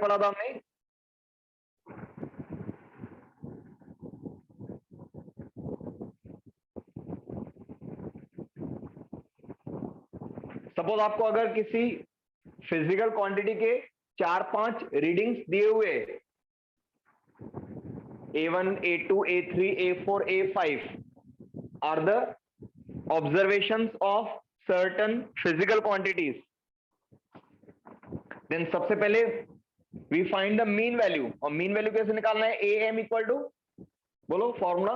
पढ़ा था हमने? सपोज आपको अगर किसी फिजिकल क्वांटिटी के 4-5 रीडिंग्स दिए हुए A1, A2, A3, A4, A5 are the observations of certain physical quantities, then सबसे पहले we find the mean value, और mean value कैसे निकालना है? AM इक्वल टू, बोलो formula.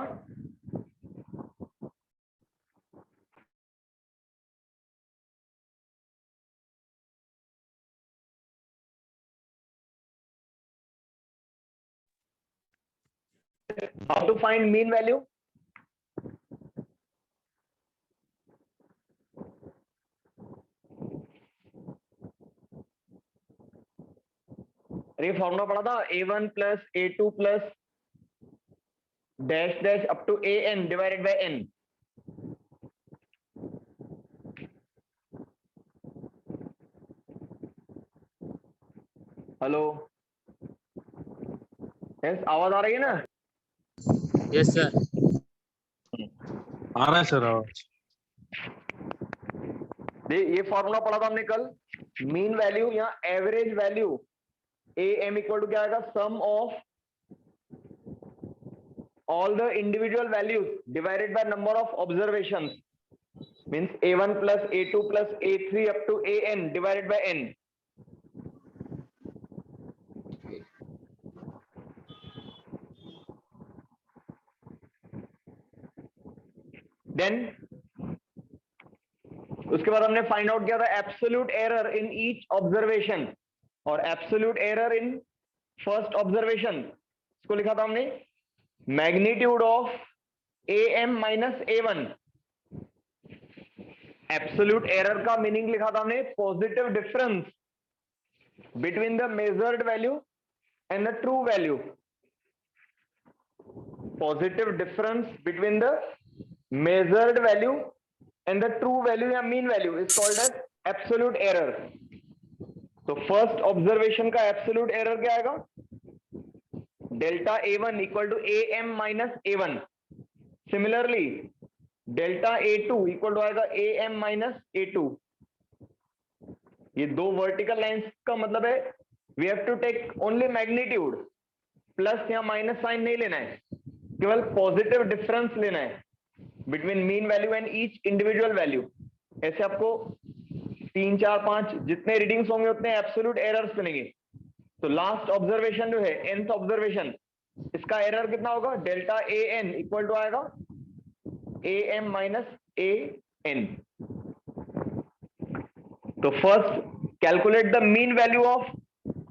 How to find mean value? अरे फॉर्मूला पढ़ा था, A1 plus A2 plus dash dash up to AN divided by N। Hello, yes, आवाज आ रही है ना? Yes sir. आ रहा है सर आवाज। ये फॉर्मूला पढ़ा था हमने कल, मीन वैल्यू या average value AM equal to क्या आएगा? Sum of all the individual values divided by number of observations, means A1 plus A2 plus A3 up to AN divided by N। Then उसके बाद हमने find out किया था absolute error in each observation, और absolute error in first observation इसको लिखा था हमने magnitude of AM minus A1। Absolute error का मीनिंग लिखा था हमने positive difference between the measured value and the true value. Positive difference between the measured value and the true value या mean value is called as absolute error। तो first observation का absolute error क्या आएगा? Delta A1 equal to AM minus A1। Similarly delta A2 equal to आएगा AM minus A2। ये दो vertical lines का मतलब है we have to take only magnitude, plus या माइनस साइन नहीं लेना है, केवल पॉजिटिव डिफरेंस लेना है between mean value and each individual value. ऐसे आपको 3, 4, 5 जितने रीडिंग्स होंगे उतने एब्सोल्यूट एरर्स बनेंगे। तो लास्ट ऑब्जर्वेशन जो है nth ऑब्जर्वेशन, इसका एरर कितना होगा? डेल्टा AN इक्वल टू आएगा AM माइनस AN। तो first calculate the mean value of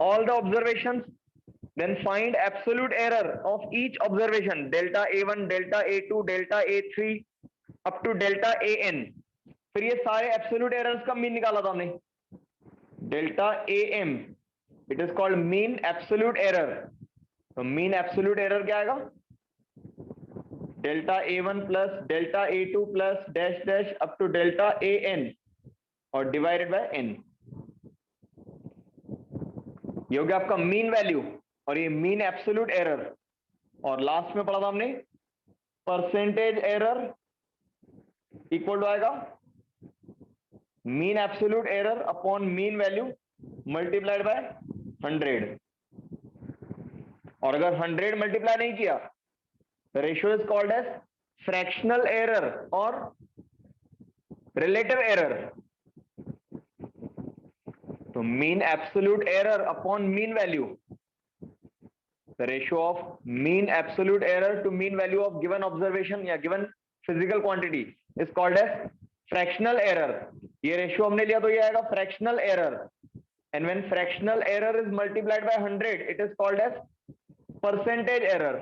all the observations, then find absolute error of each observation, delta A1, delta A2, delta A3 up to delta AN। फिर ये सारे absolute errors का mean निकाला था हमने, delta AM, it is called mean absolute error। तो mean absolute error क्या आएगा? delta A1 plus delta A2 plus dash dash up to delta AN और divided by N। ये हो गया आपका मीन वैल्यू और ये मीन एब्सोल्यूट एरर। और लास्ट में पढ़ा था हमने परसेंटेज एरर इक्वल टू आएगा mean absolute error upon mean value multiplied by 100। और अगर 100 मल्टीप्लाई नहीं किया, ratio is called as fractional error और रिलेटिव एरर। तो mean absolute error upon mean value, the ratio of mean absolute error to mean value of given observation या given physical quantity is called as fractional error। ये ratio हमने लिया तो ये आएगा fractional error, and when fractional error is multiplied by 100 it is called as percentage error।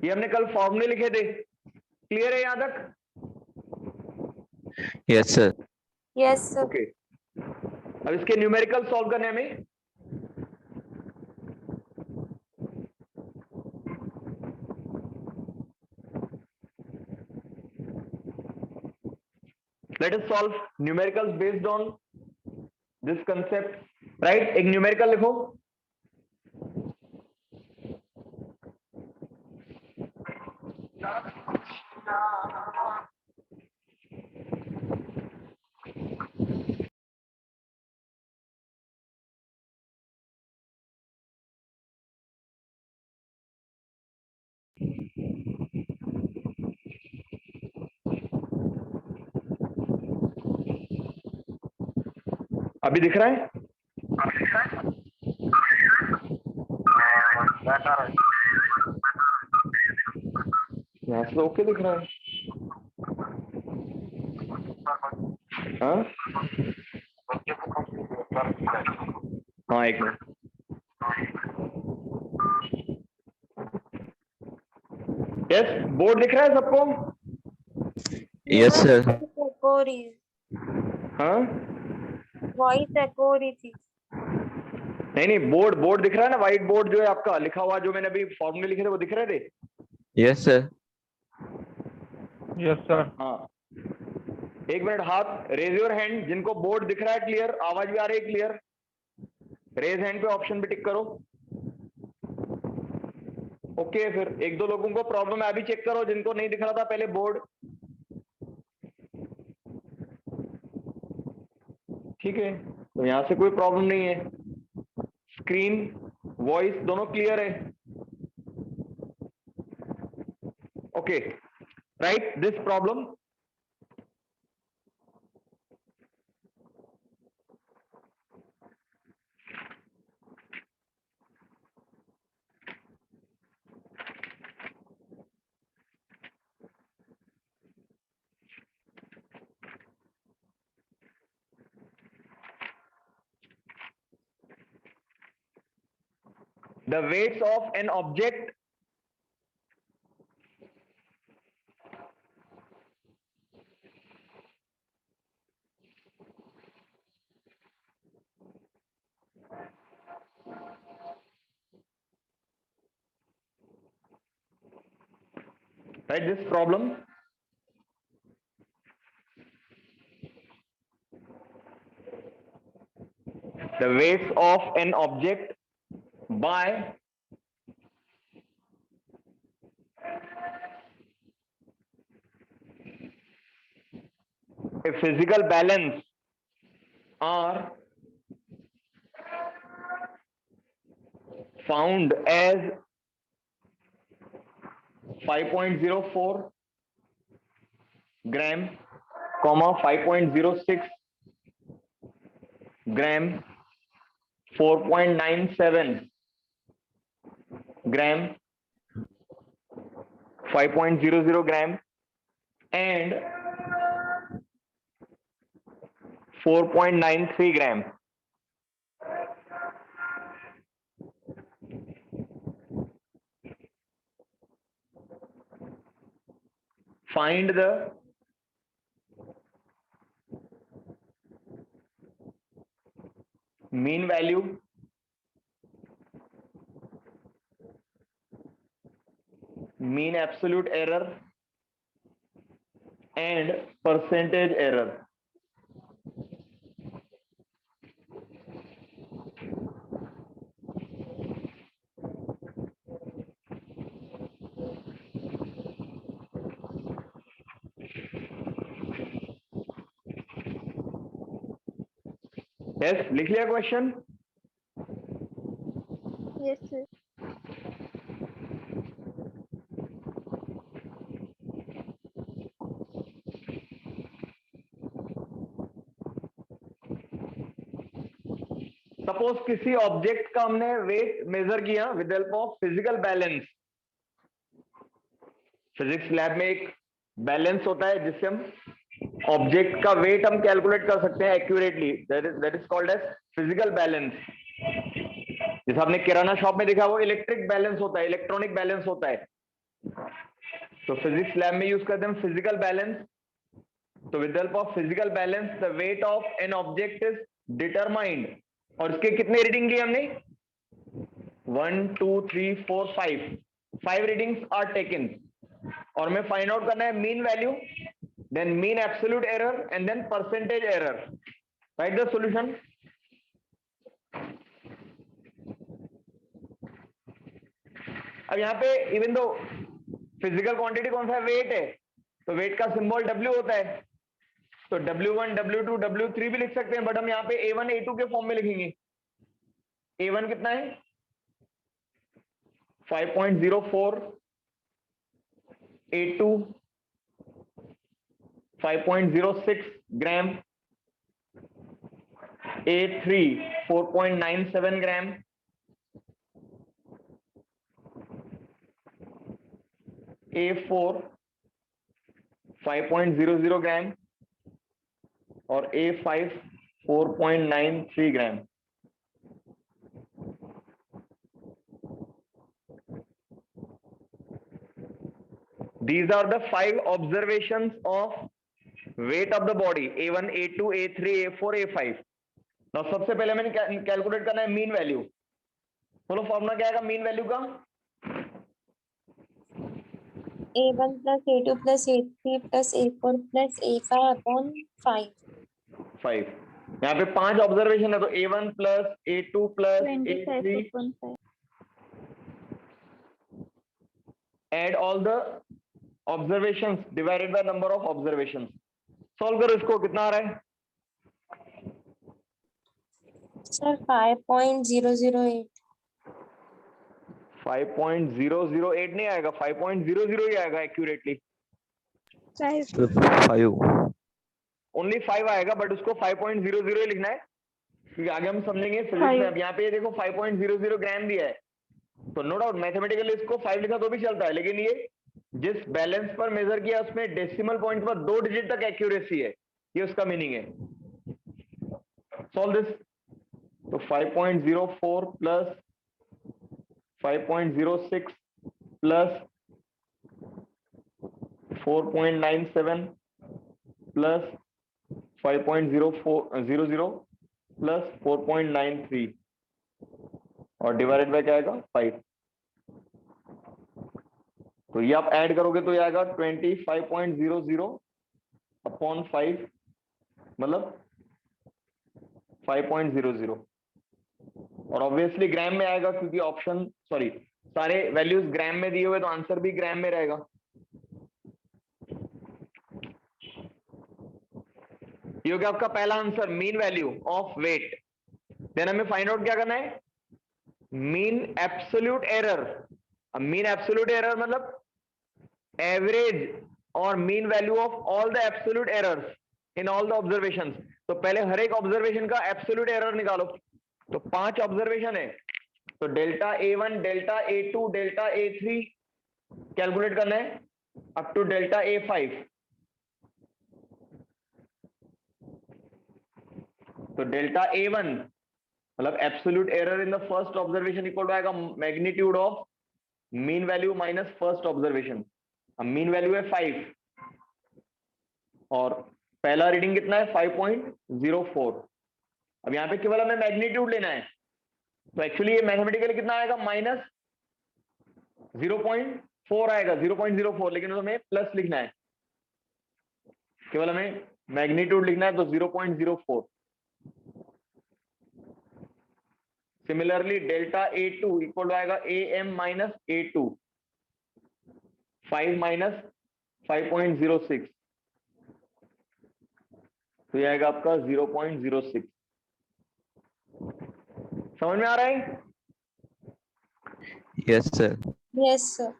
ये हमने कल फॉर्मूले लिखे थे, क्लियर है यहाँ तक? Yes sir. Yes sir. Okay, अब इसके न्यूमेरिकल सॉल्व करने हमें let us solve numericals based on this concept right, एक न्यूमेरिकल लिखो। अभी दिख रहा है? यहाँ से ओके दिख रहा है। हाँ हाँ, एक मिनट। यस, बोर्ड दिख रहा है सबको? Yes, sir. echo रही हाँ, वॉइस echo रही थी। नहीं, बोर्ड दिख रहा है ना, व्हाइट बोर्ड जो है आपका लिखा हुआ, जो मैंने अभी फॉर्मूले लिखे थे वो दिख रहे थे? Yes, sir. Yes sir. हाँ, एक मिनट, हाथ रेज योर हैंड जिनको बोर्ड दिख रहा है क्लियर, आवाज भी आ रही है क्लियर, रेज हैंड पे ऑप्शन पे टिक करो। ओके, फिर एक दो लोगों को प्रॉब्लम है, अभी चेक करो जिनको नहीं दिख रहा था पहले बोर्ड। ठीक है, तो यहां से कोई प्रॉब्लम नहीं है, स्क्रीन वॉइस दोनों क्लियर है। Okay, right this problem. The weights of an object write this problem. The weights of an object by a physical balance are found as 5.04 gram, 5.06 gram, 4.97 gram, 5.00 gram, and 4.93 gram. Find the mean value, mean absolute error, and percentage error. Yes, लिख लिया question? Yes sir. Suppose किसी object का हमने weight measure किया with help of physical balance. Physics lab में एक balance होता है जिससे हम ऑब्जेक्ट का वेट हम कैलकुलेट कर सकते हैं accurately, that is called as physical balance. जैसे आपने किराना शॉप में देखा, वो इलेक्ट्रिक बैलेंस होता है, इलेक्ट्रॉनिक बैलेंस होता है। तो फिजिक्स लैब में यूज करते हैं फिजिकल बैलेंस। तो with help of physical balance the weight of an object is determined. और इसके कितने रीडिंग लिए हमने? 1 2 3 4 5 रीडिंग्स आर टेकन। और हमें फाइंड आउट करना है mean value, then mean absolute error, and then percentage error. Right the solution. अब यहाँ पे इवन दो फिजिकल क्वांटिटी कौन सा है, वेट है, तो वेट का सिंबल W होता है, तो W1 W2 W3 भी लिख सकते हैं, बट हम यहाँ पे A1 A2 के फॉर्म में लिखेंगे। A1 कितना है 5.04, A2 5.06 ग्राम, A3 4.97 ग्राम, A4 5.00 ग्राम और A5 4.93 gram. These are the 5 observations of weight of the body A1 A2 A3 A4 A5। now सबसे पहले मैंने कैलकुलेट करना है मीन वैल्यू। बोलो फॉर्मूला क्या आएगा मीन वैल्यू का? A1 plus A2 plus A3 plus A4 plus A5 upon 5. 5। यहाँ पे 5 ऑब्जर्वेशन है, तो A1 plus A2 plus 25 A3 upon 5. add all the observations divided by number of observations। Solve करो इसको, कितना आ रहा है? Sir, 5.008. 5.008 नहीं आएगा, 5.00 ही आएगा एक्यूरेटली। 5 ओनली 5 आएगा, बट उसको 5.00 ही लिखना है, क्योंकि आगे हम समझेंगे फिजिक्स में। अब यहाँ पे देखो 5.00 ग्राम दिया है, तो नो डाउट मैथमेटिकली इसको 5 लिखा तो भी चलता है, लेकिन ये जिस बैलेंस पर मेजर किया उसमें डेसिमल पॉइंट पर 2 डिजिट तक एक्यूरेसी है, ये उसका मीनिंग है। Solve this. तो 5.04 प्लस 5.06 प्लस 4.97 प्लस 5.00 प्लस 4.93 और डिवाइडेड बाय क्या आएगा 5। तो ये आप ऐड करोगे तो ये आएगा 25.00 अपॉन 5, मतलब 5.00, और ऑब्वियसली ग्राम में आएगा क्योंकि ऑप्शन सॉरी सारे वैल्यूज ग्राम में दिए हुए, तो आंसर भी ग्राम में रहेगा। ये हो गया आपका पहला answer, mean value of weight. Then हमें फाइंड आउट क्या करना है, मीन एब्सोल्यूट एरर। अब मीन एब्सोल्यूट एरर मतलब एवरेज और mean value of all the absolute errors in all the observations. तो पहले हर एक ऑब्जर्वेशन का एब्सोल्यूट एरर निकालो। तो 5 ऑब्जर्वेशन है, तो delta A1 delta A2 delta A3 calculate करना है अप टू डेल्टा A5। तो डेल्टा A1 मतलब absolute error in the first observation equal to आएगा magnitude of mean value minus first observation. अब मीन वैल्यू है 5 और पहला रीडिंग कितना है 5.04। अब यहाँ पे केवल हमें मैग्नीट्यूड लेना है, तो एक्चुअली ये मैथमेटिकली कितना आएगा माइनस 0.4 आएगा, 0.04, लेकिन हमें प्लस लिखना है, केवल हमें मैग्नीट्यूड लिखना है, तो 0.04। Similarly delta A2 equal to आएगा AM माइनस A2, 5 माइनस 5.06, तो ये आएगा आपका 0.06। समझ में आ रहा है? yes sir Yes, sir.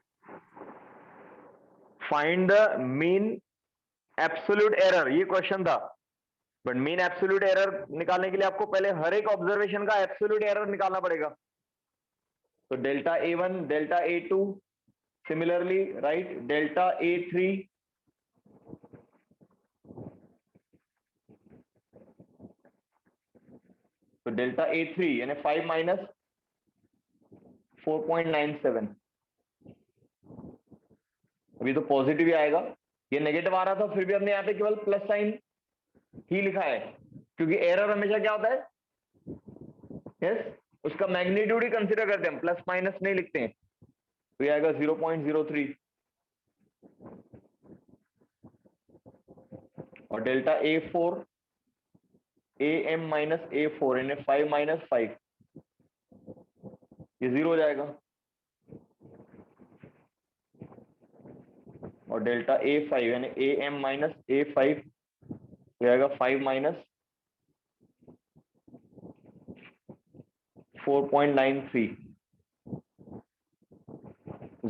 Find the mean absolute error, ये क्वेश्चन था, बट मीन एब्सोल्यूट एरर निकालने के लिए आपको पहले हर एक ऑब्जर्वेशन का एब्सोल्यूट एरर निकालना पड़ेगा। तो delta A1 delta A2, similarly right delta A3 तो डेल्टा A3 यानी 5 माइनस 4.97। अभी तो पॉजिटिव ही आएगा, ये नेगेटिव आ रहा था फिर भी हमने यहाँ पे केवल प्लस साइन ही लिखा है, क्योंकि एरर हमेशा क्या होता है यस उसका मैग्नीट्यूड ही कंसीडर करते हैं, प्लस माइनस नहीं लिखते हैं। तो ये आएगा 0.03 और delta A4 am minus a4 यानी 5 minus 5, ये 0 हो जाएगा, और डेल्टा a5 यानी am minus a5 हो जाएगा 5 minus 4.93,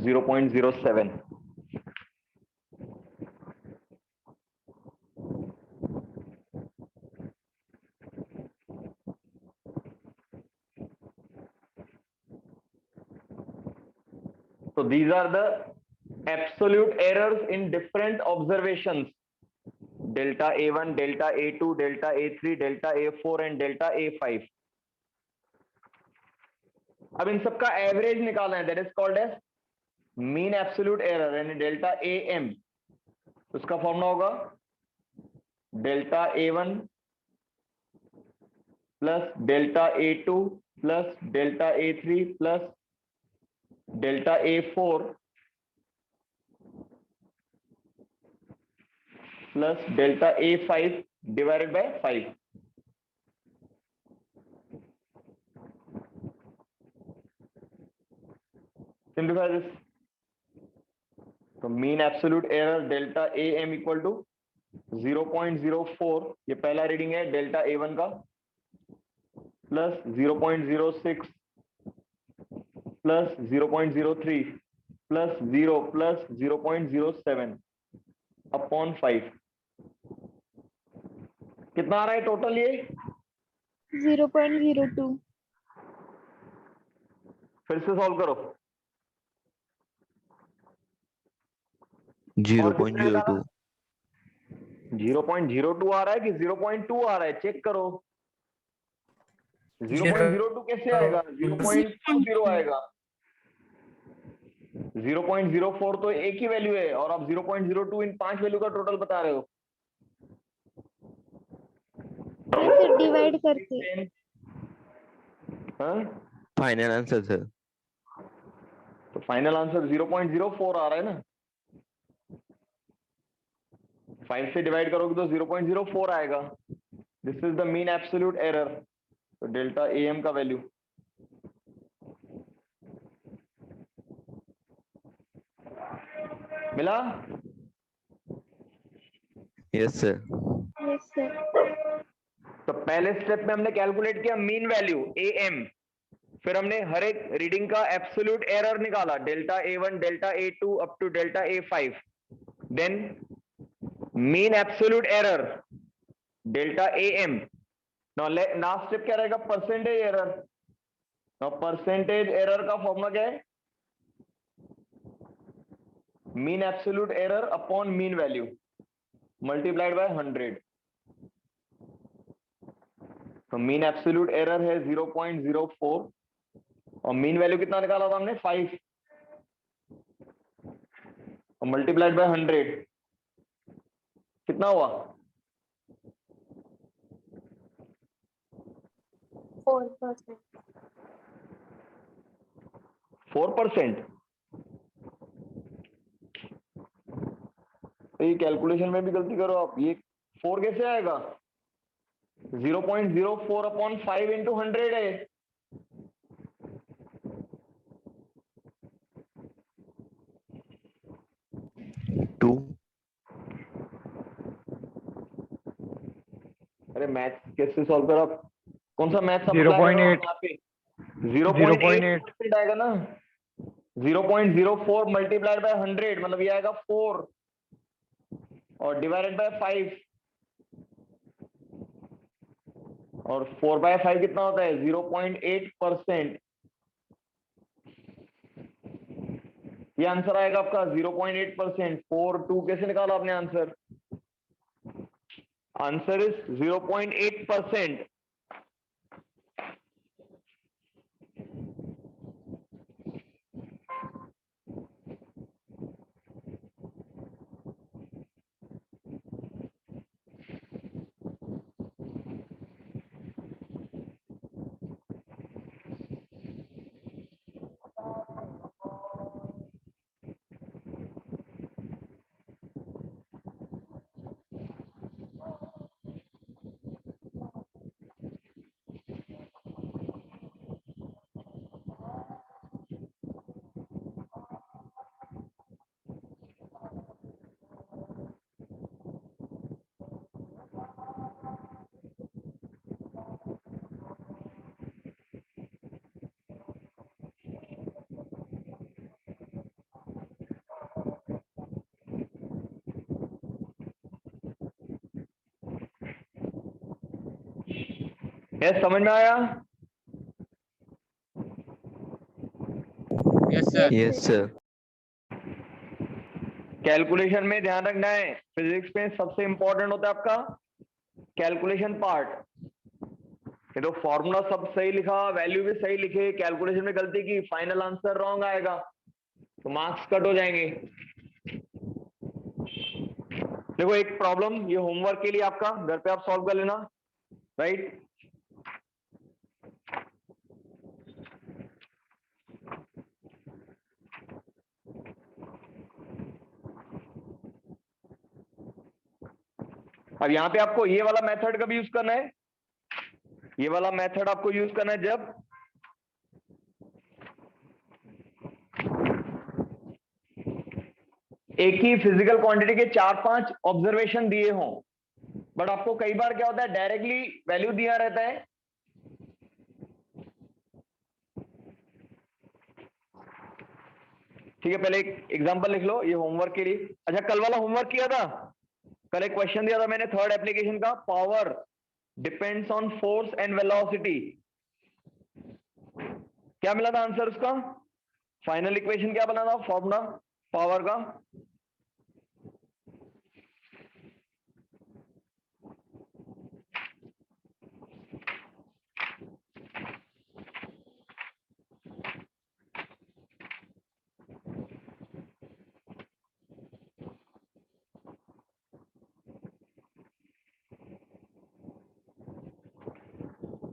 0.07. So these are the absolute errors in different observations: delta a1, delta a2, delta a3, delta a4 and delta a5. अब इन सबका एवरेज निकालना है, that is called as mean absolute error, यानी delta am, उसका formula होगा delta a1 plus delta a2 plus delta a3 plus delta a4 plus delta a5 divided by 5. Simplify this. तो mean absolute error delta am equal to 0.04, ये पहला reading है delta a1 का, plus 0.06 plus 0.03 plus 0 plus 0.07 upon 5. कितना आ रहा है total? ये 0.02. फिर से सॉल्व करो. 0.02. 0.02 आ रहा है कि 0.2 आ रहा है? चेक करो. 0.02 कैसे आएगा? 0.20 आएगा. 0.04 तो एक ही वैल्यू है, और आप 0.02 इन 5 वैल्यू का टोटल बता रहे हो. फिर डिवाइड करके. हाँ, फाइनल आंसर सर. तो फाइनल आंसर 0.04 आ रहा है ना. 5 से डिवाइड करोगे तो 0.04 आएगा. This is the mean absolute error. तो डेल्टा am का वैल्यू मिला. Yes sir. Yes sir. तो पहले स्टेप में हमने कैलकुलेट किया मीन वैल्यू am, फिर हमने हर एक रीडिंग का एब्सोल्यूट एरर निकाला, delta a1, delta a2 up to delta a5. Then mean absolute error delta am. Now last step क्या रहेगा? Percentage error. Now percentage error का फॉर्मूला क्या है? Mean absolute error upon mean value multiplied by 100. तो mean absolute error है 0.04, और mean value कितना निकाला था हमने? 5, और मल्टीप्लाइड बाय 100 कितना हुआ? 4%. 4%. तो ये कैलकुलेशन में भी गलती करो आप. ये 4 कैसे आएगा? 0.04 अपॉन 5 इंटू 100 है. टू. अरे मैथ कैसे सॉल्व करो आप? कौन सा मैथ? 0.8. यहाँ पे 0.8 आएगा ना. 0.04 मल्टीप्लाइड बाय 100 मतलब ये आएगा 4, और डिवाइडेड बाय 5, और 4 बाय 5 कितना होता है? 0.8%. ये आंसर आएगा आपका 0.8%. 4 2 कैसे निकाला आपने आंसर? Answer is 0.8%. यस, समझ में आया? Yes, sir. Yes, sir. Calculation में ध्यान रखना है, फिजिक्स में सबसे इंपॉर्टेंट होता है आपका कैलकुलेशन पार्ट। ये तो फॉर्मूला सब सही लिखा, वैल्यू भी सही लिखे, कैलकुलेशन में गलती की, फाइनल आंसर रॉन्ग आएगा तो मार्क्स कट हो जाएंगे। देखो एक प्रॉब्लम, ये होमवर्क के लिए आपका, घर पे आप सॉल्व कर लेना, राइट? अब यहां पे आपको ये वाला मेथड कब यूज करना है? ये वाला मेथड आपको यूज करना है जब एक ही फिजिकल क्वांटिटी के 4-5 ऑब्जर्वेशन दिए हों, बट आपको कई बार क्या होता है डायरेक्टली वैल्यू दिया रहता है, ठीक है? पहले एक एग्जांपल लिख लो, ये होमवर्क के लिए। अच्छा, कल वाला होमवर्क किया था? कल एक क्वेश्चन दिया था मैंने थर्ड एप्लीकेशन का, power depends on force and velocity. क्या मिला था आंसर उसका? फाइनल इक्वेशन क्या बना था, फॉर्मूला पावर का?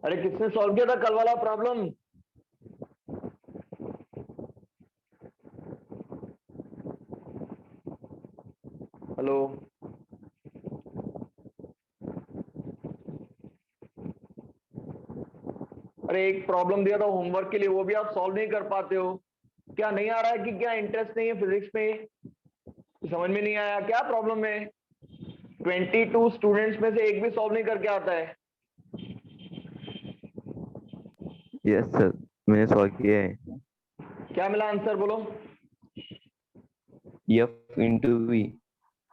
अरे किसने सॉल्व किया था कल वाला प्रॉब्लम? हेलो, अरे एक प्रॉब्लम दिया था होमवर्क के लिए, वो भी आप सॉल्व नहीं कर पाते हो। क्या नहीं आ रहा है कि क्या इंटरेस्ट नहीं है फिजिक्स में? समझ में नहीं आया क्या प्रॉब्लम है? 22 स्टूडेंट्स में से एक भी सॉल्व नहीं करके आता है। Yes, sir. मैंने सॉल्व किया है। क्या मिला आंसर बोलो? F into V.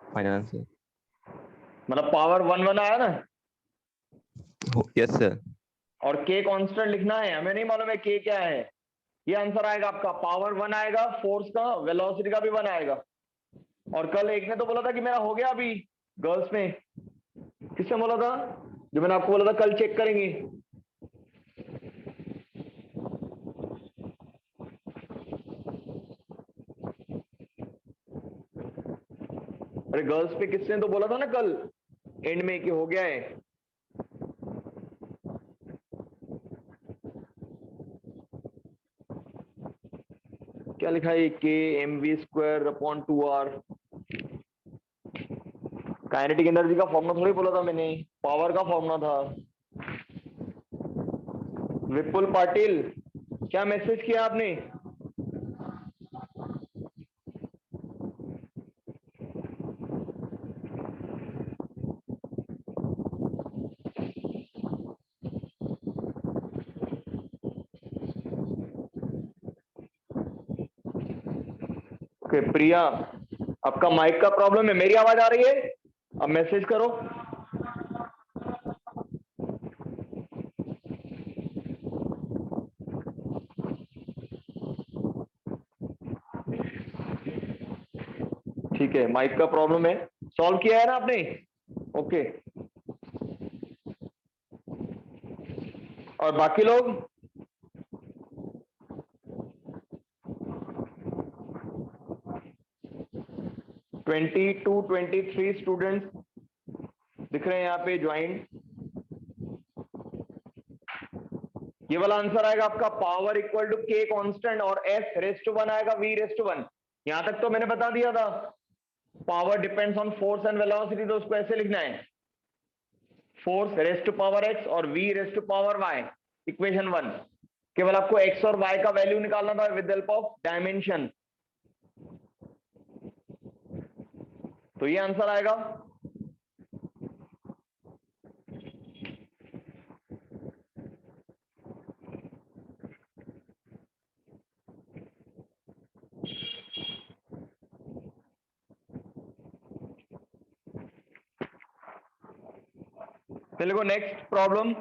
Final answer. मतलब पावर 1 आया ना, Yes, sir. और k कांस्टेंट लिखना है, हमें नहीं मालूम है k क्या है। ये आंसर आएगा आपका, पावर 1 आएगा, फोर्स का वेलोसिटी का भी 1 आएगा। और कल एक ने तो बोला था कि मेरा हो गया अभी, गर्ल्स में किसने बोला था? जो मैंने आपको बोला था कल चेक करेंगे। अरे गर्ल्स पे किसने तो बोला था ना कल एंड में कि हो गया है। क्या लिखा है? k mv² upon 2r। Kinetic energy का फॉर्मूला थोड़ी बोला था मैंने, पावर का फॉर्मूला था। विपुल पाटिल, क्या मैसेज किया आपने? ओके प्रिया, आपका माइक का प्रॉब्लम है, मेरी आवाज आ रही है? अब मैसेज करो। ठीक है, माइक का प्रॉब्लम है, सॉल्व किया है ना आपने? ओके, और बाकी लोग? ट्वेंटी 23 स्टूडेंट्स दिख रहे हैं यहाँ पे ज्वाइन। ये वाला आंसर आएगा आपका, power equal to k constant और s रेज़ टू 1 आएगा, v रेज़ टू 1। यहां तक तो मैंने बता दिया था। Power depends on force and velocity, तो उसको ऐसे लिखना है, force raise to power x और v raise to power y, equation 1। केवल आपको x और y का वैल्यू निकालना था विद हेल्प ऑफ डायमेंशन, तो ये आंसर आएगा। चलिए नेक्स्ट प्रॉब्लम,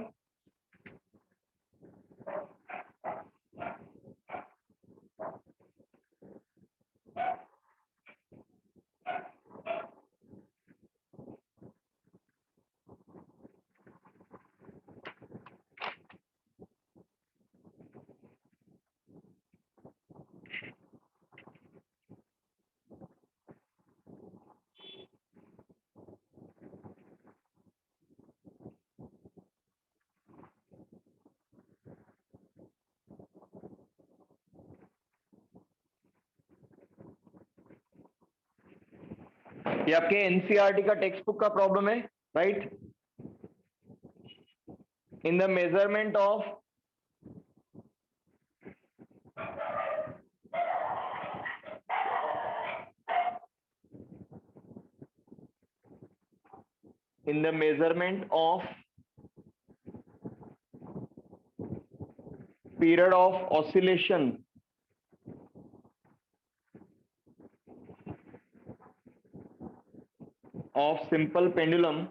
ये आपके एनसीईआरटी का टेक्स्ट बुक का प्रॉब्लम है, right? In the measurement of period of oscillation of simple pendulum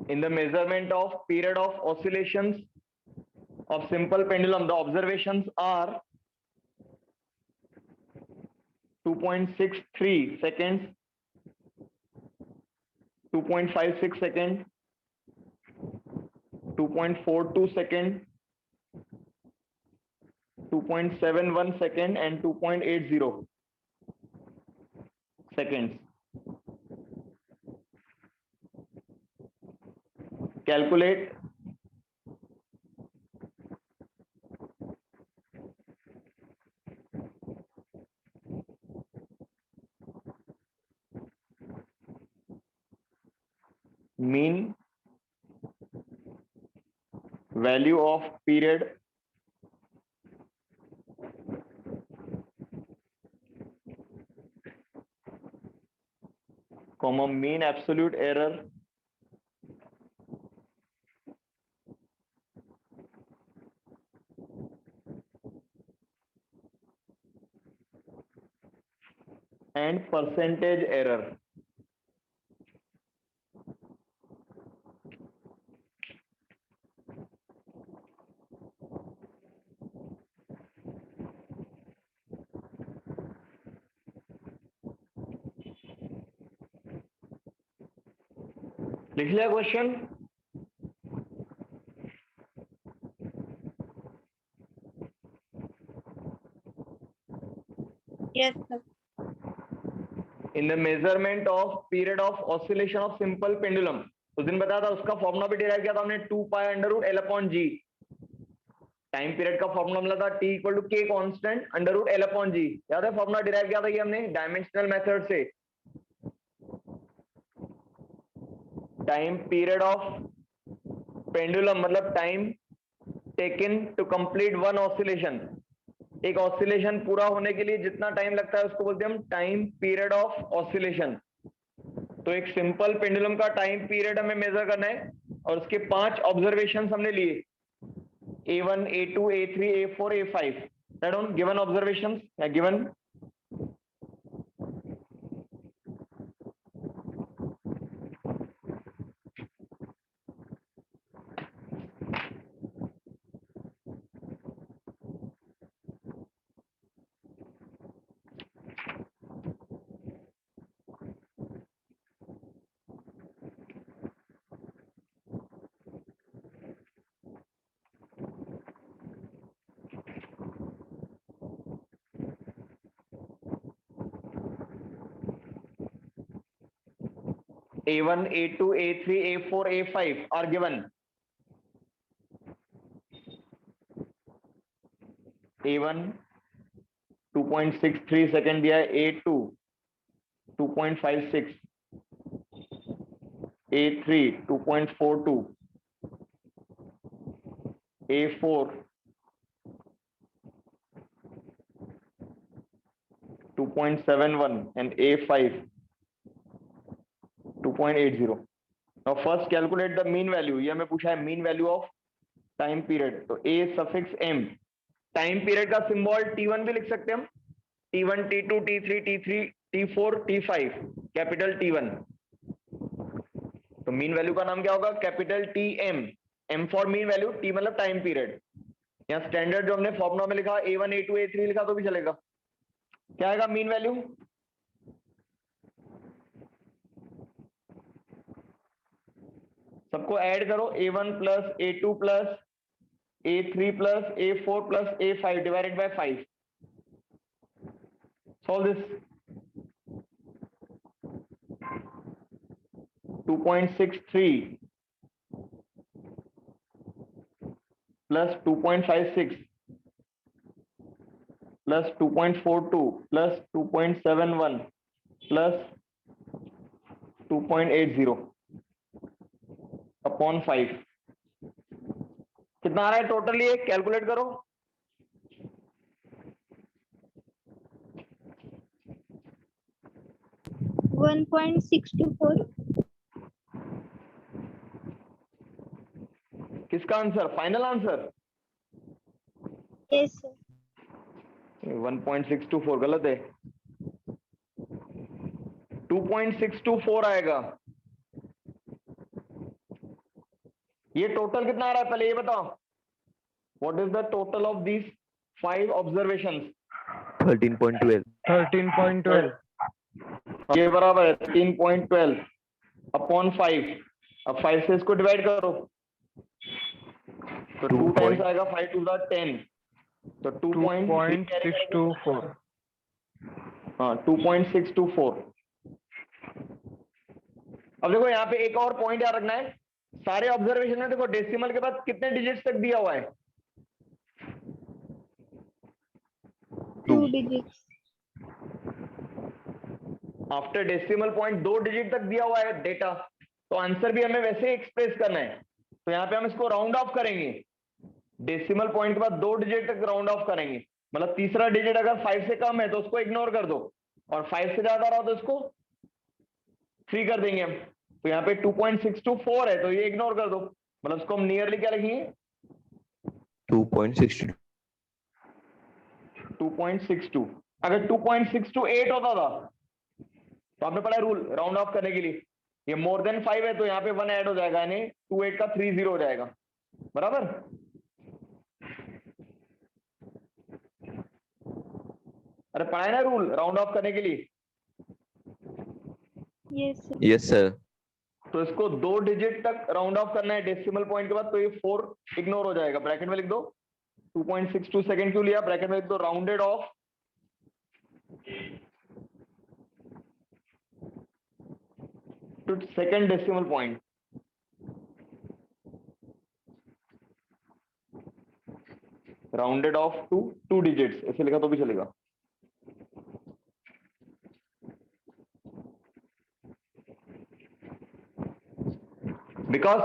in the measurement of period of oscillations of simple pendulum, the observations are 2.63 seconds, 2.56 seconds, 2.42 second, 2.71 second and 2.80 seconds. Calculate mean value of period comma mean absolute error and percentage error. लिख लिया question? Yes, sir. In the measurement of period of oscillation of simple pendulum, उस दिन बताया था, उसका formula भी derive किया था हमने 2 pi under root L upon g. Time period का फॉर्मूला मिला था T equal to K constant under root L upon g. याद है फॉर्मूला डिराइव किया था ये हमने डायमेंशनल मेथड से. टाइम पीरियड ऑफ पेंडुलम मतलब time taken to complete one oscillation. एक ऑसिलेशन पूरा होने के लिए जितना टाइम लगता है उसको बोलते हैं हम टाइम पीरियड ऑफ ऑसिलेशन. तो एक सिंपल पेंडुलम का टाइम पीरियड हमें मेजर करना है और उसके 5 ऑब्जर्वेशंस हमने लिए, A1, A2, A3, A4, A5. Write down given observations या given A1, A2, A3, A4, A5 are given. A1 2.63 second दिया है, A2 2.56, A3 2.42, A4 2.71 and A5 2.80. Now first calculate the mean value. ये हमें पूछा है mean value of time period. तो A suffix m. Time period का symbol T1 भी लिख सकते हैं हम. T1, T2, T3, T3, T4, T5, capital T1. तो मीन वैल्यू का नाम क्या होगा? Capital TM. M for mean value, T मतलब टाइम पीरियड. यहाँ स्टैंडर्ड जो हमने फॉर्मूला में लिखा A1, A2, A3 लिखा तो भी चलेगा. क्या आएगा मीन वैल्यू? सबको ऐड करो, A1 plus A2 plus A3 plus A4 plus A5 divided by 5. Solve this. 2.63 plus 2.56 plus 2.42 plus 2.71 plus 2.80 upon 5 कितना आ रहा है टोटल? ये कैलकुलेट करो। 1.624. किसका answer? Final answer? Yes, sir. 1.624 गलत है, 2.624 आएगा। ये टोटल कितना आ रहा है पहले ये बताओ। What is the total of these 5 observations? 13.12 13.12. ये बराबर है 13.12 अपॉन 5। अब 5 से इसको डिवाइड करो तो 2 टाइम्स आएगा, 5 टू द 10 तो 2.624. हाँ 2.624। अब देखो यहाँ पे एक और पॉइंट याद रखना है, सारे ऑब्जर्वेशन में देखो डेसिमल के बाद कितने डिजिट्स तक दिया हुआ है? 2 digits. After decimal point 2 digit तक दिया हुआ है डेटा, तो आंसर भी हमें वैसे ही एक्सप्रेस करना है। तो यहाँ पे हम इसको राउंड ऑफ करेंगे, डेसिमल पॉइंट के बाद 2 डिजिट तक राउंड ऑफ करेंगे। मतलब तीसरा डिजिट अगर 5 से कम है तो उसको इग्नोर कर दो, और 5 से ज्यादा रहा तो उसको 3 कर देंगे हम। तो यहाँ पे 2.624 है तो ये इग्नोर कर दो, मतलब उसको हम नियरली क्या लिखेंगे? 2.62 2.62। अगर 2.628 होता था तो आपने पढ़ा रूल राउंड ऑफ करने के लिए, ये मोर देन 5 है तो यहाँ पे 1 ऐड हो जाएगा, यानी 28 का 30 हो जाएगा, बराबर। अरे पढ़ा है ना रूल राउंड ऑफ करने के लिए। Yes, sir. Yes sir. तो इसको 2 डिजिट तक राउंड ऑफ करना है डेसिमल पॉइंट के बाद, तो ये 4 इग्नोर हो जाएगा। ब्रैकेट में लिख दो 2.62 सेकंड क्यों लिया, ब्रैकेट में लिख दो rounded off to second decimal point. Rounded off to 2 digits ऐसे लिखा तो भी चलेगा। बिकॉज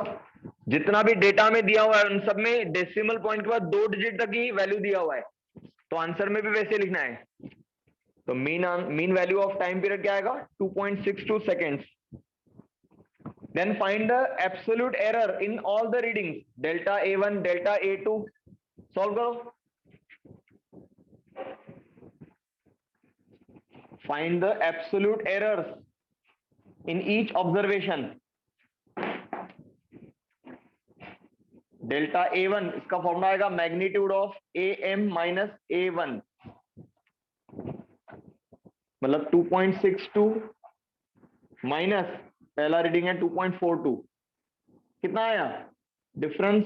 जितना भी डेटा में दिया हुआ है उन सब में डेसिमल पॉइंट के बाद 2 डिजिट तक ही वैल्यू दिया हुआ है, तो आंसर में भी वैसे लिखना है। तो mean value of time period क्या आएगा? 2.62 seconds. Then find the absolute error in all the readings, delta A1 delta A2। Solve करो। Find the absolute errors in each observation. Delta A1 इसका फॉर्मूला आएगा magnitude of AM minus A1, मतलब 2.62 minus पहला reading है 2.42, कितना आया difference?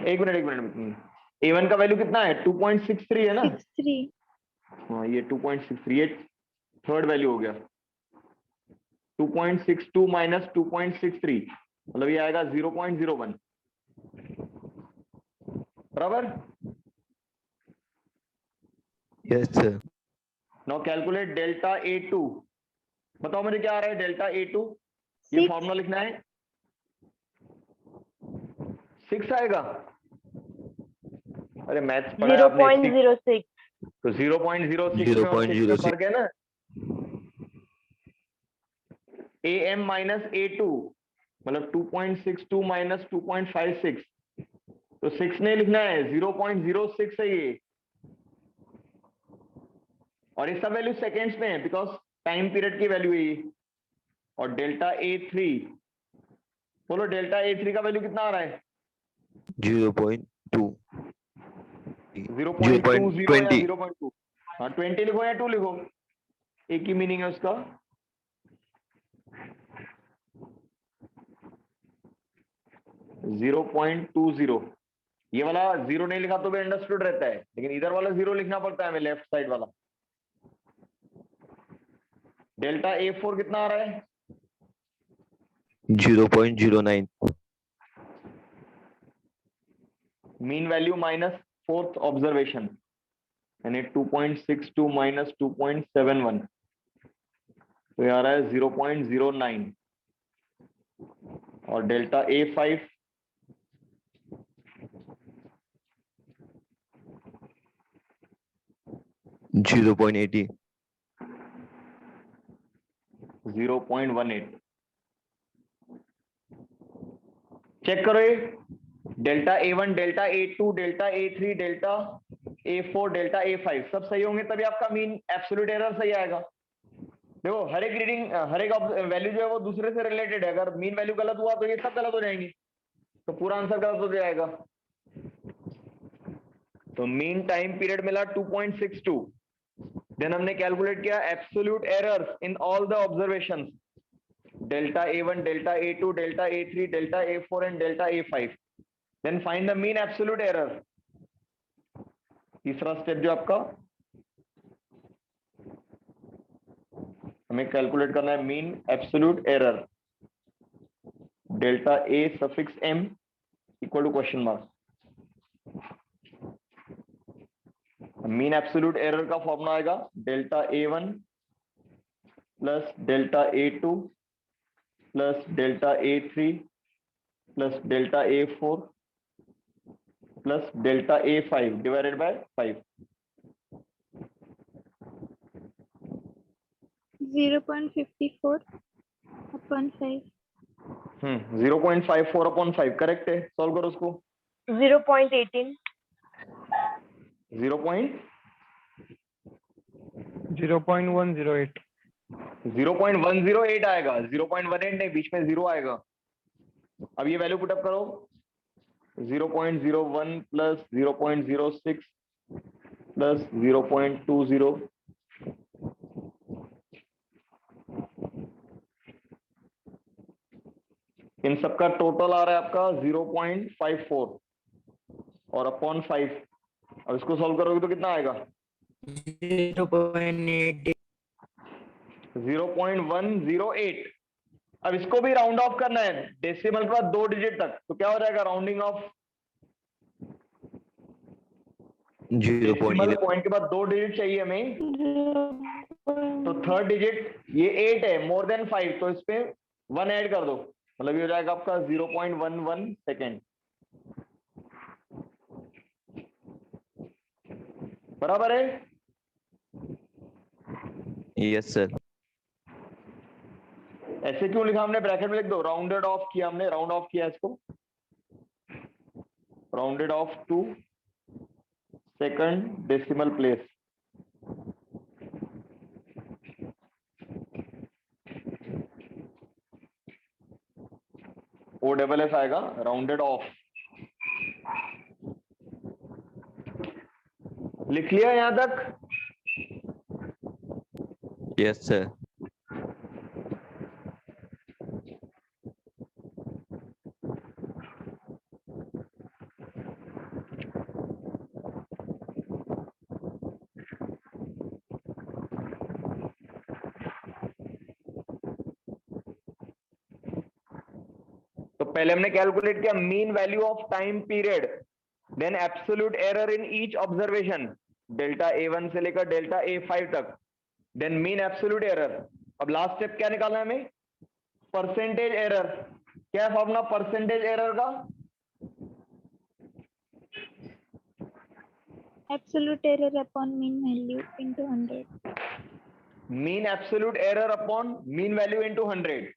एक minute A1 का वैल्यू कितना है? 2.63 है ना? 63. हाँ ये 2.63, ये थर्ड वैल्यू हो गया। 2.62 माइनस 2.63 मतलब ये आएगा 0.01, बराबर। Yes sir. Now calculate delta A2। बताओ मुझे क्या आ रहा है डेल्टा A2? ये 6. फॉर्मूला लिखना है, 6 आएगा। अरे मैथ्स पढ़ा है आपने 0.06. तो 0.06 में और 6 में फर्क है ना। AM माइनस A2 मतलब 2.62 माइनस 2.56, तो 6 नहीं लिखना है, 0.06 है ये, और ये सब वैल्यू सेकेंड्स में है बिकॉज टाइम पीरियड की वैल्यू है ये। और डेल्टा A3, बोलो डेल्टा A3 का वैल्यू कितना आ रहा है? 0.2 0.20 या 0.20 0.2? हाँ 20 लिखो या 2 लिखो, एक ही मीनिंग है उसका। जीरो 0.20 ये वाला जीरो नहीं लिखा तो भी अंडरस्टूड रहता है, लेकिन इधर वाला जीरो लिखना पड़ता है हमें, लेफ्ट साइड वाला। डेल्टा A4 कितना आ रहा है? 0.09. Mean value minus fourth observation, यानी 2.62 माइनस 2.71, तो ये आ रहा है 0.09। और डेल्टा A5 0.80. 0.18। चेक करो ये delta A1, delta A2, delta A3, delta A4, delta A5 सब सही होंगे तभी आपका मीन एब्सोल्यूट एरर सही आएगा। देखो हर एक रीडिंग, हर एक वैल्यू जो है वो दूसरे से रिलेटेड है। अगर मीन वैल्यू गलत हुआ तो ये सब गलत हो जाएंगी, तो पूरा आंसर गलत हो जाएगा। तो मीन टाइम पीरियड मिला 2.62। देन हमने कैलकुलेट किया absolute errors in all the observations, delta A1, delta A2, delta A3, delta A4 and delta A5। Then find the mean absolute error. तीसरा स्टेप जो आपका हमें कैलकुलेट करना है mean absolute error, delta A suffix m equal to question mark. Mean absolute error का formula आएगा delta A1 plus delta A2 plus delta A3 plus delta A4 plus delta A5 divided by 5। 0.54 upon 5. 0.54 upon 5 correct है। Solve करो उसको। 0.18. 0.108. 0.108 आएगा, 0.18 नहीं, बीच में zero आएगा। अब ये वैल्यू पुट अप करो, 0.01 प्लस 0.06 प्लस 0.20, इन सबका टोटल आ रहा है आपका 0.54 और अपॉन 5। अब इसको सॉल्व करोगे तो कितना आएगा? 0.108। अब इसको भी राउंड ऑफ करना है डेसिमल के बाद 2 डिजिट तक, तो क्या हो जाएगा? Rounding off 0.11. पॉइंट के बाद 2 डिजिट चाहिए हमें, तो थर्ड डिजिट ये 8 है, मोर देन 5, तो इस पे 1 ऐड कर दो, मतलब ये हो जाएगा आपका 0.11 सेकेंड। बराबर है? Yes sir. ऐसे क्यों लिखा हमने? ब्रैकेट में लिख दो, राउंडेड ऑफ किया हमने, राउंड ऑफ किया इसको, rounded off to second decimal place. OSS आएगा, राउंडेड ऑफ। लिख लिया यहां तक? Yes sir. तो पहले हमने कैलकुलेट किया mean value of time period, then absolute error in each observation, delta A1 से लेकर डेल्टा A5 तक, देन मीन एब्सोल्यूट एरर। अब लास्ट स्टेप क्या निकालना है हमें? Percentage error. क्या है फॉर्मूला परसेंटेज एरर का? Absolute error upon mean value into 100. Mean absolute error upon mean value into 100।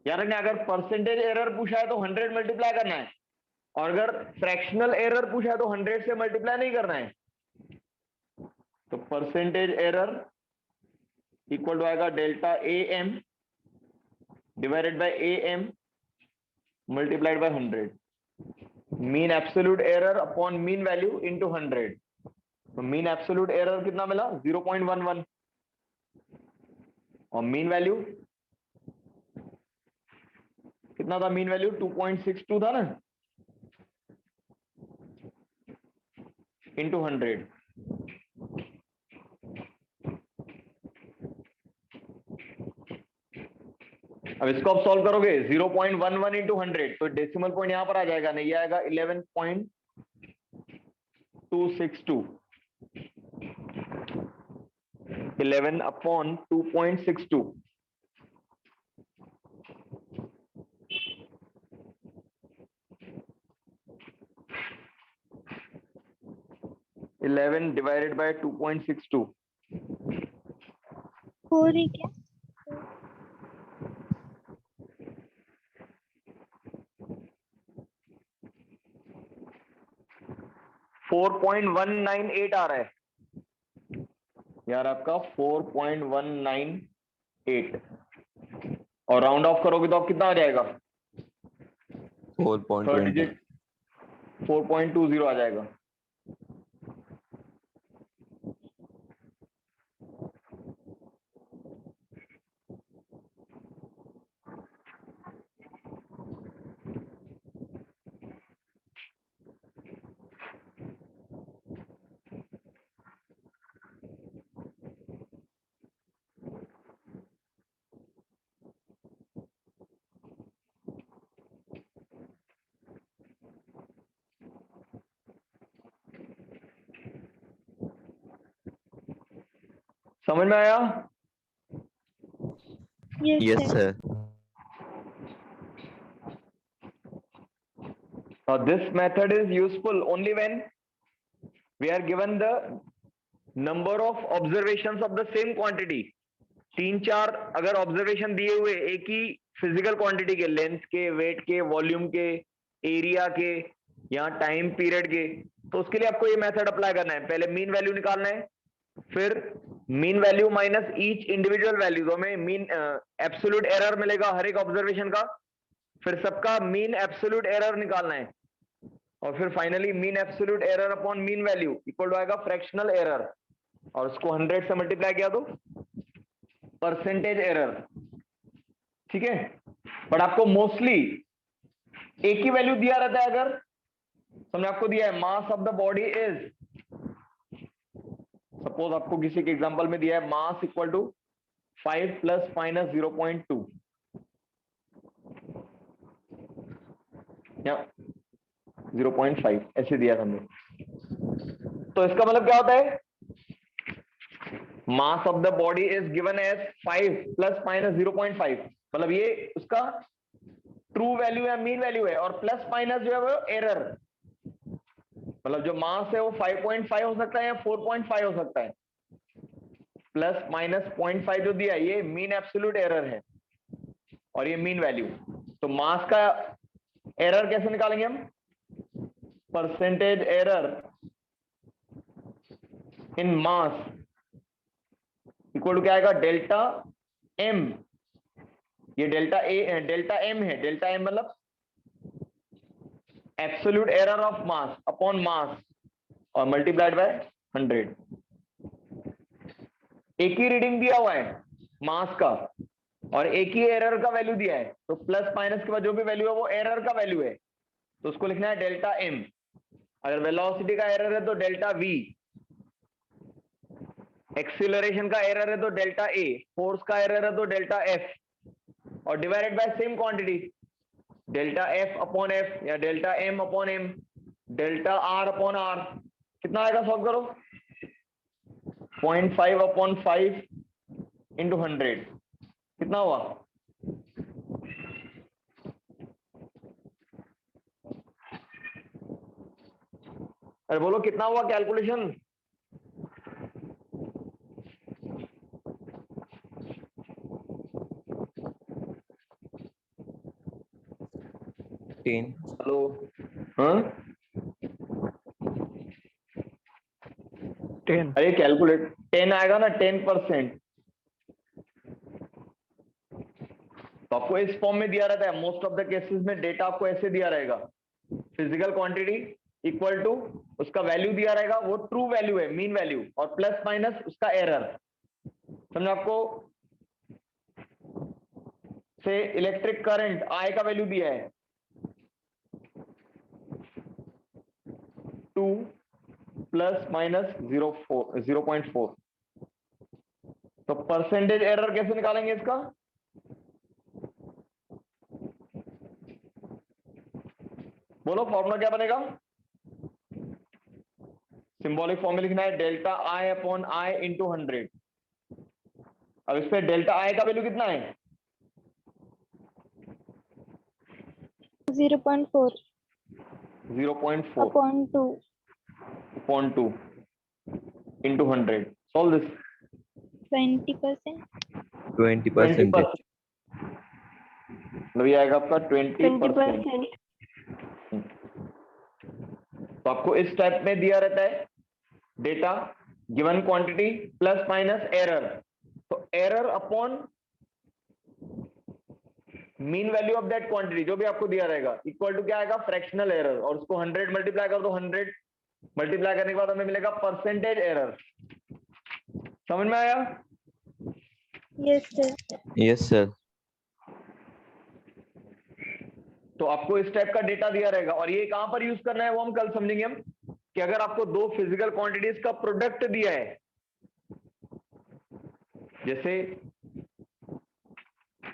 याद रखना, अगर परसेंटेज एरर पूछा है तो 100 मल्टीप्लाई करना है, और अगर फ्रैक्शनल एरर पूछा है तो 100 से मल्टीप्लाई नहीं करना है। तो परसेंटेज एरर इक्वल टू आएगा delta AM divided by AM multiplied by 100। Mean absolute error upon mean value into 100। तो मीन एब्सोल्यूट एरर कितना मिला? 0.11, और मीन वैल्यू कितना था मीन वैल्यू? 2.62 था ना, इंटू 100। अब इसको आप सॉल्व करोगे 0.11 इंटू 100, तो डेसिमल पॉइंट यहां पर आ जाएगा, नहीं आएगा 11.262। 11/2.62। Eleven divided by 2.62। 4 ही क्या? 4.198 आ रहा है यार आपका, 4.198, और राउंड ऑफ करोगे तो आप कितना आ जाएगा? 4.20 थर्ड डिजिट 4.20 आ जाएगा। समझ में आया? Yes, yes sir. Sir. Now this method is useful only when we are given the number of observations of the same quantity। 3-4 अगर ऑब्जर्वेशन दिए हुए एक ही फिजिकल क्वांटिटी के, लेंथ के, वेट के, वॉल्यूम के, एरिया के, या टाइम पीरियड के, तो उसके लिए आपको ये मेथड अप्लाई करना है। पहले मीन वैल्यू निकालना है, फिर mean value minus each individual value, तो हमें मीन एब्सोल्यूट एरर मिलेगा हर एक ऑब्जर्वेशन का, फिर सबका मीन एब्सोल्यूट एरर निकालना है, और फिर finally mean absolute error upon mean value equal to आएगा फ्रैक्शनल एरर, और उसको 100 से मल्टीप्लाई किया तो परसेंटेज एरर। ठीक है, बट आपको मोस्टली एक ही वैल्यू दिया रहता है। अगर हमने आपको दिया है mass of the body is, suppose आपको किसी के एग्जांपल में दिया है mass equal to 5 plus minus 0.2 या 0.5 ऐसे दिया था हमने, तो इसका मतलब क्या होता है? Mass of the body is given as 5 plus minus 0.5, मतलब ये उसका ट्रू वैल्यू है, मीन वैल्यू है, और प्लस माइनस जो है वो एरर, मतलब जो मास है वो 5.5 हो सकता है या 4.5 हो सकता है, प्लस माइनस 0.5 जो दिया है ये मीन एब्सोल्यूट एरर है, और ये मीन वैल्यू। तो मास का एरर कैसे निकालेंगे हम? Percentage error in mass equal to क्या आएगा? डेल्टा एम, ये डेल्टा ए, डेल्टा एम है, डेल्टा एम मतलब absolute error of mass upon mass, और मल्टीप्लाइड बाय 100। एक ही रीडिंग दिया हुआ है मास का, और एक ही एरर का वैल्यू दिया है, तो प्लस माइनस के बाद जो भी वैल्यू है वो एरर का वैल्यू है, तो उसको लिखना है डेल्टा एम। अगर वेलोसिटी का एरर है तो डेल्टा वी, एक्सीलरेशन का एरर है तो डेल्टा ए, फोर्स का एरर है तो डेल्टा एफ, और divided by same quantity, delta F upon F या delta M upon M, delta R upon R. कितना आएगा? सॉल्व करो। 0.5 अपॉन 5 इंटू 100 कितना हुआ? अरे बोलो कितना हुआ कैलकुलेशन? हेलो, हाँ 10। अरे कैलकुलेट 10 आएगा ना, 10%। तो आपको इस फॉर्म में दिया रहता है मोस्ट ऑफ द केसेस में, डेटा आपको ऐसे दिया रहेगा, फिजिकल क्वांटिटी इक्वल टू उसका वैल्यू दिया रहेगा, वो ट्रू वैल्यू है मीन वैल्यू, और प्लस माइनस उसका एरर। समझे आपको? से इलेक्ट्रिक करंट I का वैल्यू दिया है 2 प्लस माइनस 0.4, तो परसेंटेज एरर कैसे निकालेंगे इसका? बोलो फॉर्मूला क्या बनेगा? सिंबॉलिक फॉर्मूला लिखना है delta I upon I into 100। अब इस पे डेल्टा I का वैल्यू कितना है? 0.4 0.4 upon 2. upon 2 into 100. Solve this. 20%. 20%. मतलब ये आएगा आपका 20%। तो आपको इस टाइप में दिया रहता है data, given quantity plus minus error, तो error upon mean value of that quantity जो भी आपको दिया रहेगा इक्वल टू क्या आएगा? फ्रैक्शनल एरर, और उसको 100 मल्टीप्लाई कर दो, 100 मल्टीप्लाई करने के बाद हमें मिलेगा परसेंटेज एरर। समझ में आया? Yes, sir. Yes, sir. तो आपको इस टाइप का डेटा दिया रहेगा, और ये कहां पर यूज करना है वो हम कल समझेंगे हम, कि अगर आपको दो फिजिकल क्वांटिटीज का प्रोडक्ट दिया है, जैसे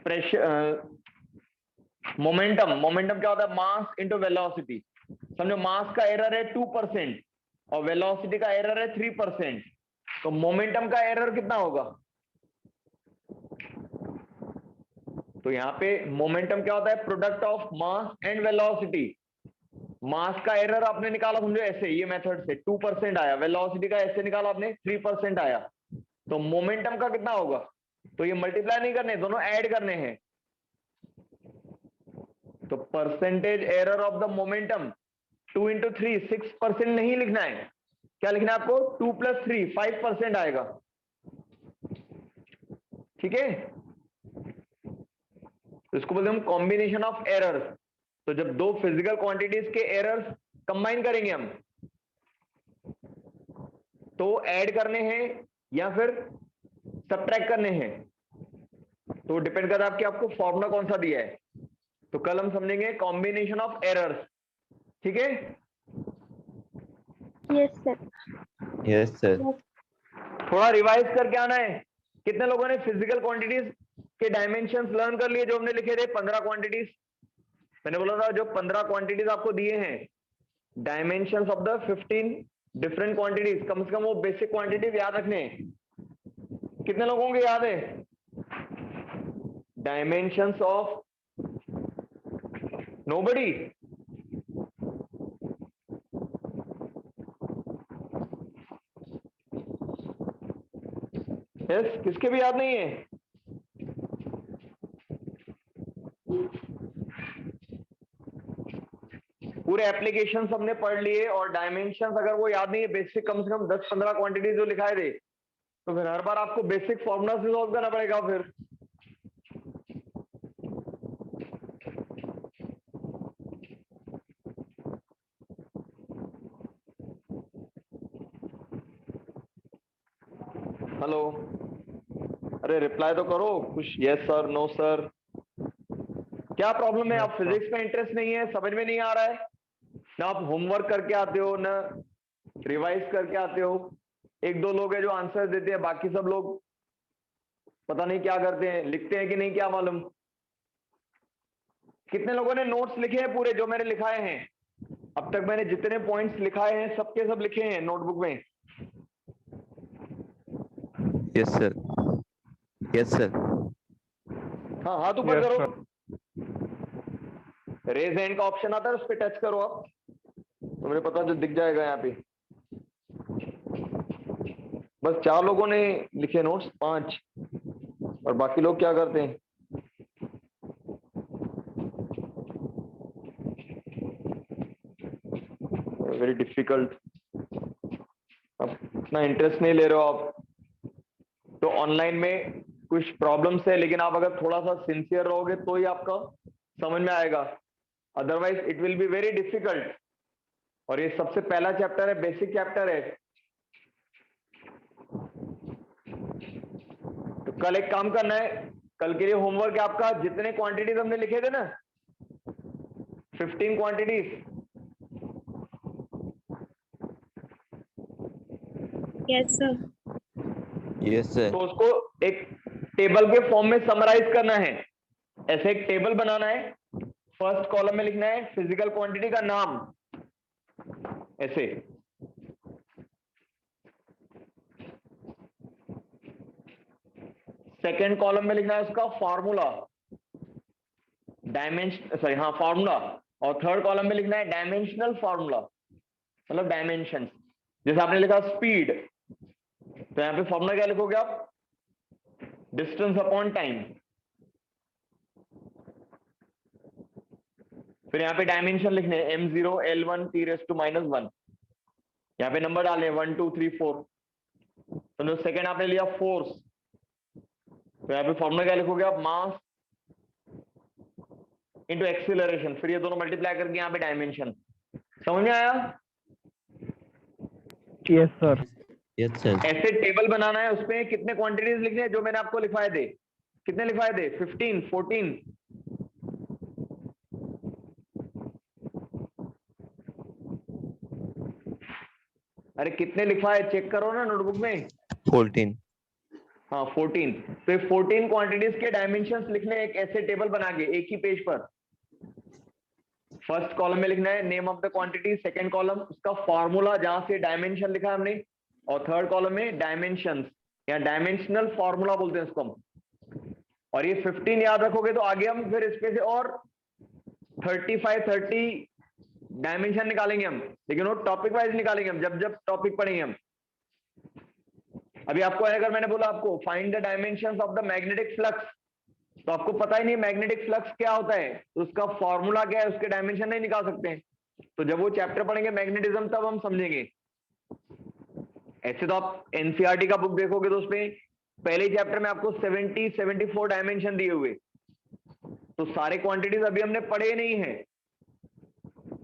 प्रेशर, मोमेंटम क्या होता है? Mass into velocity. समझो मास का एरर है 2% और वेलोसिटी का एरर है 3%, तो मोमेंटम का एरर कितना होगा? तो यहां पे मोमेंटम क्या होता है? Product of mass and velocity. Mass का एरर आपने निकाला समझो ऐसे, ये मेथड से 2% आया, वेलोसिटी का ऐसे निकाला आपने 3% आया, तो मोमेंटम का कितना होगा? तो ये मल्टीप्लाई नहीं करने, दोनों ऐड करने हैं। तो percentage error of the momentum 2 into 3 6% नहीं लिखना है, क्या लिखना है आपको? 2 प्लस 3 5% आएगा। ठीक है, तो इसको बोलते हैं हम कॉम्बिनेशन ऑफ एरर्स। तो जब दो फिजिकल क्वांटिटीज के एरर्स कंबाइन करेंगे हम, तो ऐड करने हैं या फिर सबट्रैक्ट करने हैं, तो डिपेंड करता है आपकी आपको फॉर्मूला कौन सा दिया है। तो कल हम समझेंगे कॉम्बिनेशन ऑफ एरर्स। ठीक है, Yes, sir. Yes, sir. थोड़ा रिवाइज करके आना है। कितने लोगों ने फिजिकल क्वांटिटीज के डायमेंशंस लर्न कर लिए जो हमने लिखे थे? 15 क्वांटिटीज। मैंने बोला था जो 15 क्वांटिटीज आपको दिए हैं, dimensions of the 15 different quantities, कम से कम वो बेसिक क्वांटिटीज याद रखने हैं। कितने लोगों को याद है? Dimensions of, nobody? यस, किसके भी याद नहीं है? पूरे एप्लीकेशन हमने पढ़ लिए, और डायमेंशंस अगर वो याद नहीं है बेसिक, कम से कम 10-15 क्वांटिटी जो लिखाए थे, तो फिर हर बार आपको बेसिक फॉर्मूला से सॉल्व करना पड़ेगा। फिर हेलो, अरे रिप्लाई तो करो कुछ, यस सर, नो सर। क्या प्रॉब्लम है? आप फिजिक्स में इंटरेस्ट नहीं है, समझ में नहीं आ रहा है ना? आप होमवर्क करके आते हो ना रिवाइज करके आते हो? एक दो लोग हैं जो आंसर देते हैं, बाकी सब लोग पता नहीं क्या करते हैं, लिखते हैं कि नहीं, क्या मालूम। कितने लोगों ने नोट्स लिखे हैं पूरे जो मैंने लिखाए हैं? अब तक मैंने जितने पॉइंट्स लिखाए हैं सबके सब लिखे हैं नोटबुक में? Yes, sir. Yes, sir. हाँ, हाथ ऊपर Yes, करो। रेज हैंड का ऑप्शन आता है, उस पर टच करो आप, तो मुझे पता जो दिख जाएगा यहाँ पे। बस 4 लोगों ने लिखे नोट्स, 5, और बाकी लोग क्या करते हैं? Very difficult. अब इतना इंटरेस्ट नहीं ले रहे हो आप, तो ऑनलाइन में कुछ प्रॉब्लम्स है, लेकिन आप अगर थोड़ा सा सिंसियर रहोगे तो ही आपका समझ में आएगा, otherwise it will be very difficult. और ये सबसे पहला चैप्टर है, बेसिक चैप्टर है। तो कल एक काम करना है, कल के लिए होमवर्क है आपका, जितने क्वांटिटीज हमने लिखे थे ना 15 quantities, Yes, sir. Yes sir. तो उसको एक टेबल के फॉर्म में समराइज करना है। ऐसे एक टेबल बनाना है, फर्स्ट कॉलम में लिखना है फिजिकल क्वांटिटी का नाम, ऐसे। सेकेंड कॉलम में लिखना है उसका फॉर्मूला, फॉर्मूला। और थर्ड कॉलम में लिखना है डायमेंशनल फॉर्मूला, मतलब डायमेंशन। जैसे आपने लिखा स्पीड, तो यहां पे फॉर्मूला क्या लिखोगे आप? Distance upon time. फिर यहाँ पे डायमेंशन लिखने हैं m0 l1 t⁻⁻1। यहाँ पे नंबर डाले 1 2 3 4। तो सेकेंड आपने लिया फोर्स, तो यहाँ पे फॉर्मूला क्या लिखोगे आप? Mass into acceleration. फिर ये दोनों मल्टीप्लाई करके यहाँ पे डायमेंशन। समझ में आया? Yes sir. Yes sir. ऐसे टेबल बनाना है, उसमें कितने क्वांटिटीज लिखने हैं जो मैंने आपको लिखवाए थे। कितने लिखवाए थे? 15 14। अरे कितने लिखवाए चेक करो ना नोटबुक में। 14। हाँ 14। तो ये 14 क्वांटिटीज के डायमेंशंस लिखने एक ऐसे टेबल बना के एक ही पेज पर। फर्स्ट कॉलम में लिखना है name of the quantity, second column उसका फॉर्मूला जहां से डायमेंशन लिखा है हमने, और थर्ड कॉलम में डायमेंशंस या डायमेंशनल फॉर्मूला बोलते हैं इसको हम। और ये 15 याद रखोगे तो आगे हम फिर इसके से और 35-30 डायमेंशन निकालेंगे हम, लेकिन वो टॉपिक वाइज निकालेंगे हम जब जब टॉपिक पढ़ेंगे हम। अभी आपको अगर मैंने बोला आपको find the dimensions of the magnetic flux, तो आपको पता ही नहीं मैग्नेटिक फ्लक्स क्या होता है, तो उसका फॉर्मूला क्या है, उसके डायमेंशन नहीं निकाल सकते हैं। तो जब वो चैप्टर पढ़ेंगे मैग्नेटिज्म तब हम समझेंगे। ऐसे तो आप एनसीईआरटी का बुक देखोगे तो उसमें पहले चैप्टर में आपको 74 डायमेंशन दिए हुए, तो सारे क्वांटिटीज अभी हमने पढ़े नहीं है,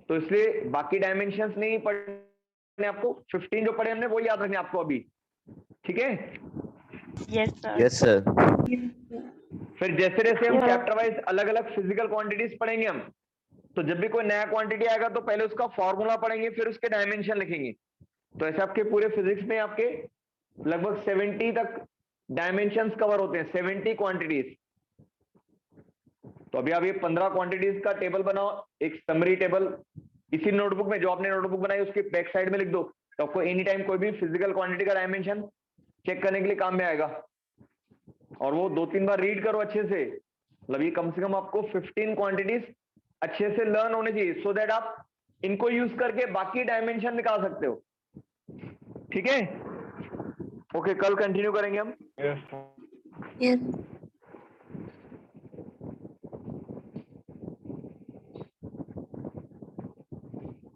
तो इसलिए बाकी डायमेंशंस नहीं पढ़ने आपको। 15 जो पढ़े हमने वो याद रखने आपको अभी, ठीक है? Yes, sir. Yes sir. फिर जैसे जैसे हम Yeah. चैप्टर वाइज अलग अलग फिजिकल क्वांटिटीज पढ़ेंगे हम, तो जब भी कोई नया क्वांटिटी आएगा तो पहले उसका फॉर्मूला पढ़ेंगे, फिर उसके डायमेंशन लिखेंगे। तो ऐसे आपके पूरे फिजिक्स में आपके लगभग 70 तक डायमेंशंस कवर होते हैं, 70 क्वांटिटीज। तो अभी आप ये 15 क्वांटिटीज का टेबल बनाओ, एक समरी टेबल इसी नोटबुक में, जो आपने नोटबुक बनाई उसके बैक साइड में लिख दो, तो आपको एनी टाइम कोई भी फिजिकल क्वांटिटी का डायमेंशन चेक करने के लिए काम में आएगा। और वो 2-3 बार रीड करो अच्छे से, मतलब ये कम से कम आपको 15 क्वांटिटीज अच्छे से लर्न होने चाहिए, सो दैट आप इनको यूज करके बाकी डायमेंशन निकाल सकते हो। ठीक है? ओके, कल कंटिन्यू करेंगे हम। Yes sir. Yes.